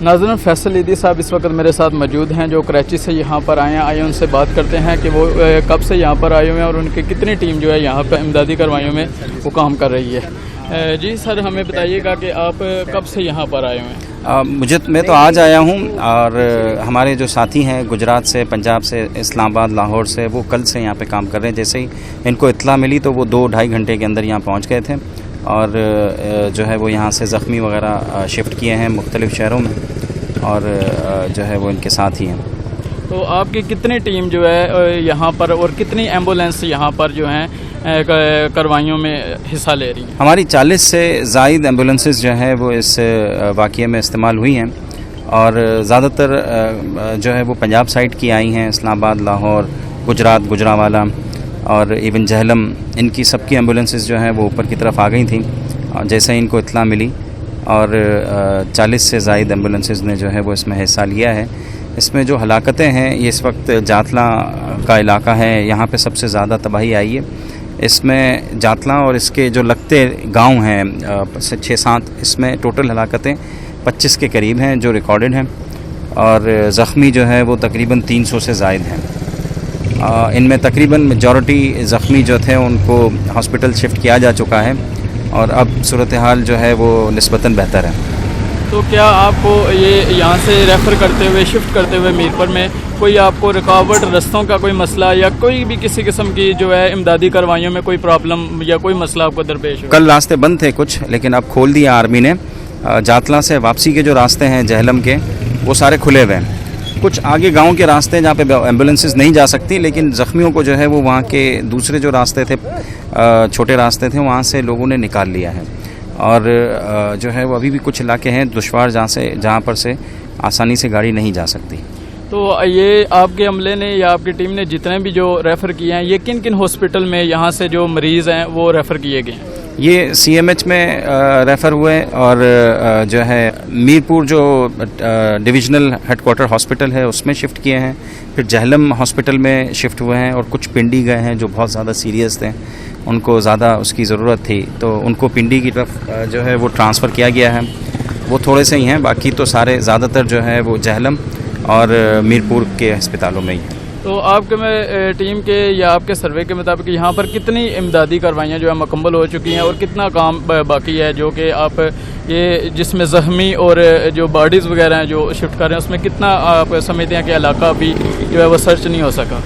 नाज़रीन, फैसल ईदी साहब इस वक्त मेरे साथ मौजूद हैं जो कराची से यहाँ पर आए उनसे बात करते हैं कि वो कब से यहाँ पर आए हुए हैं और उनकी कितनी टीम जो है यहाँ पर इमदादी कार्रवाइयों में वो काम कर रही है। जी सर, हमें बताइएगा कि आप कब से यहाँ पर आए हुए हैं? मैं तो आज आया हूँ और हमारे जो साथी हैं गुजरात से, पंजाब से, इस्लामाबाद, लाहौर से, वो कल से यहाँ पे काम कर रहे हैं। जैसे ही इनको इत्तला मिली तो वो 2-2.5 घंटे के अंदर यहाँ पहुँच गए थे और जो है वो यहाँ से ज़ख्मी वगैरह शिफ्ट किए हैं मुख्तलिफ़ शहरों में और जो है वो इनके साथ ही हैं। तो आपकी कितनी टीम जो है यहाँ पर और कितनी एम्बुलेंस यहाँ पर जो हैं कार्रवाइयों में हिस्सा ले रही हैं? हमारी 40 से ज़ायद एम्बुलेंसेस जो है वो इस वाक़ये में इस्तेमाल हुई हैं और ज़्यादातर जो है वो पंजाब साइड की आई हैं, इस्लामाबाद, लाहौर, गुजरात, गुजरावाला और इवन जहलम, इनकी सबकी एम्बुलेंसेस जो हैं वो ऊपर की तरफ आ गई थी जैसे इनको इत्तला मिली और 40 से ज़ायद एम्बुलेंसेस ने जो है वो इसमें हिस्सा लिया है। इसमें जो हलाकतें हैं ये इस वक्त जातला का इलाका है, यहाँ पे सबसे ज़्यादा तबाही आई है। इसमें जातला और इसके जो लगते गांव हैं 6-7, इसमें टोटल हलाकतें 25 के करीब हैं जो रिकॉर्डेड हैं और ज़ख्मी जो है वो तकरीबन 300 से ज़ायद हैं। इनमें तकरीबन मेजॉरिटी ज़ख्मी जो थे उनको हॉस्पिटल शिफ्ट किया जा चुका है और अब सूरत हाल जो है वो निस्बतन बेहतर है। तो क्या आपको ये यहाँ से रेफ़र करते हुए, शिफ्ट करते हुए मीरपुर में कोई आपको रुकावट, रस्तों का कोई मसला या कोई भी किसी किस्म की जो है इमदादी कार्रवाइयों में कोई प्रॉब्लम या कोई मसला आपको दरपेश हो? कल रास्ते बंद थे कुछ, लेकिन अब खोल दिया आर्मी ने। जातला से वापसी के जो रास्ते हैं जहलम के, वो सारे खुले हुए हैं। कुछ आगे गांव के रास्ते जहाँ पे एम्बुलेंसेस नहीं जा सकती, लेकिन ज़ख्मियों को जो है वो वहाँ के दूसरे जो रास्ते थे, छोटे रास्ते थे, वहाँ से लोगों ने निकाल लिया है और जो है वो अभी भी कुछ इलाके हैं दुश्वार जहाँ पर से आसानी से गाड़ी नहीं जा सकती। तो ये आपके अमले ने या आपकी टीम ने जितने भी जो रेफ़र किए हैं, ये किन किन हॉस्पिटल में यहाँ से जो मरीज़ हैं वो रेफ़र किए गए हैं? ये CMH में रेफ़र हुए और जो है मीरपुर जो डिविजनल हेडक्वार्टर हॉस्पिटल है उसमें शिफ्ट किए हैं, फिर जहलम हॉस्पिटल में शिफ्ट हुए हैं और कुछ पिंडी गए हैं जो बहुत ज़्यादा सीरियस थे, उनको ज़्यादा उसकी ज़रूरत थी तो उनको पिंडी की तरफ जो है वो ट्रांसफ़र किया गया है। वो थोड़े से ही हैं, बाकी तो सारे ज़्यादातर जो है वो जहलम और मीरपुर के अस्पतालों में ही हैं। तो आपके टीम के या आपके सर्वे के मुताबिक यहाँ पर कितनी इमदादी कार्रवाइयाँ जो है मुकम्मल हो चुकी हैं और कितना काम बाकी है जो कि आप ये जिसमें ज़ख्मी और जो बॉडीज़ वगैरह हैं जो शिफ्ट कर रहे हैं उसमें कितना आप समझते हैं कि इलाका अभी जो है वो सर्च नहीं हो सका?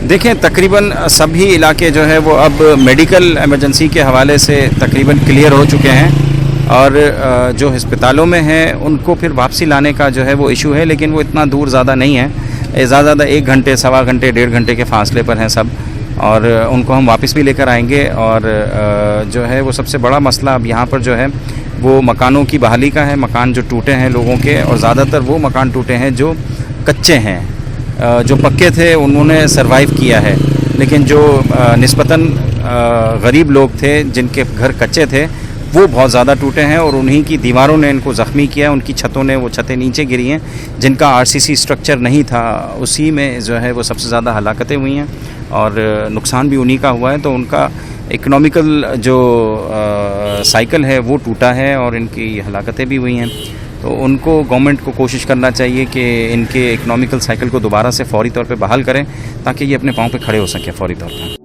देखें, तकरीबन सभी इलाके जो है वो अब मेडिकल इमरजेंसी के हवाले से तकरीबन क्लियर हो चुके हैं और जो अस्पतालों में हैं उनको फिर वापसी लाने का जो है वो इशू है, लेकिन वो इतना दूर ज़्यादा नहीं है, ज़्यादा 1 घंटे, 1.25 घंटे, 1.5 घंटे के फासले पर हैं सब और उनको हम वापस भी लेकर आएंगे। और जो है वो सबसे बड़ा मसला अब यहाँ पर जो है वो मकानों की बहाली का है। मकान जो टूटे हैं लोगों के, और ज़्यादातर वो मकान टूटे हैं जो कच्चे हैं, जो पक्के थे उन्होंने सरवाइव किया है, लेकिन जो निस्बतन गरीब लोग थे जिनके घर कच्चे थे वो बहुत ज़्यादा टूटे हैं और उन्हीं की दीवारों ने इनको ज़ख्मी किया, उनकी छतों ने वो छतें नीचे गिरी हैं। जिनका RCC स्ट्रक्चर नहीं था उसी में जो है वो सबसे ज़्यादा हलाकतें हुई हैं और नुकसान भी उन्हीं का हुआ है। तो उनका इकनॉमिकल जो साइकिल है वो टूटा है और इनकी हलाकतें भी हुई हैं। तो उनको गवर्नमेंट को कोशिश करना चाहिए कि इनके इकनॉमिकल साइकिल को दोबारा से फौरी तौर पे बहाल करें ताकि ये अपने पाँव पे खड़े हो सकें फौरी तौर पर।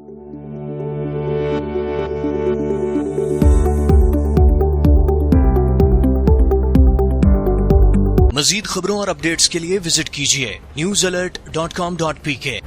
मज़ीद खबरों और अपडेट्स के लिए विजिट कीजिए newsalert.com.pk।